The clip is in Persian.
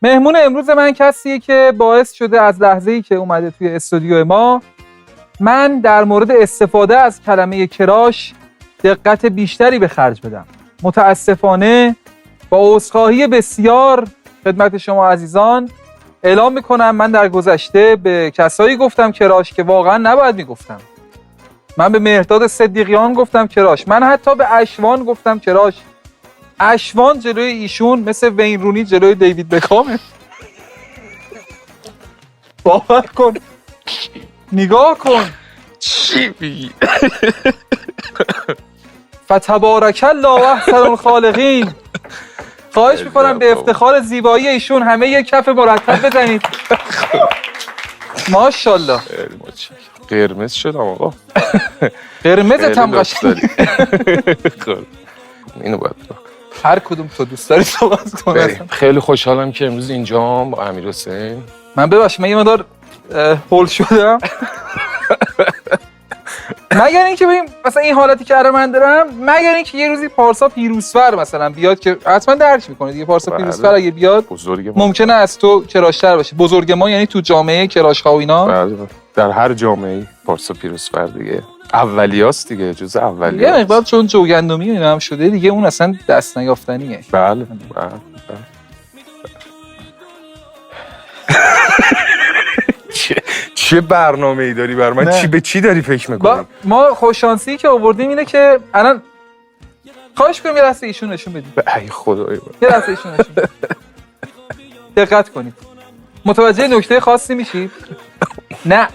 مهمون امروز من کسیه که باعث شده از لحظه‌ای که اومده توی استودیو ما من در مورد استفاده از کلمه کراش دقت بیشتری به خرج بدم. متاسفانه با عذرخواهی بسیار خدمت شما عزیزان اعلام میکنم من در گذشته به کسایی گفتم کراش که واقعا نباید میگفتم. من به مهرداد صدیقیان گفتم کراش، من حتی به اشوان گفتم کراش. اشوان جلوی ایشون مثل وین رونی جلوی دیوید بکامه. باور کن، نگاه کن. چی میگی؟ فتبارک الله احسن الخالقین. خواهش میکنم به افتخار زیبایی ایشون همه یک کف مرتب بزنید. ماشاءالله. قرمز شدم آقا. قرمزت هم قشنگ. اینو باید هر کدوم تو دوست داری صحبت کن. خیلی خوشحالم که امروز اینجام با امیرحسین. من ببخشید من یه مقدار هول شدم. مگر اینکه ببین مثلا این حالتی که الان من دارم، مگر اینکه یه روزی پارسا پیروزفر مثلا بیاد که حتما درک میکنه دیگه. پارسا پیروزفر اگه بیاد ممکنه از تو کراشتر باشه. بزرگ ما یعنی تو جامعه کراش‌ها و اینا. بله در هر جامعه‌ای پارسا پیروزفر دیگه اولیاست دیگه، جزء اولیاست. یه مقدار چون جوگندمی اینا هم شده دیگه اون اصلا دست نیافتنیه. بله. چه برنامه‌ای داری بر من؟ چی به چی داری فکر می‌کنی؟ ما خوششانسی که آوردیم اینه که الان خواهش کنم یه لحظه ایشون نشون بدید. ای خدای من. یه لحظه ایشون نشون بدید. دقت کنید. متوجه نکته خاصی میشید؟ نه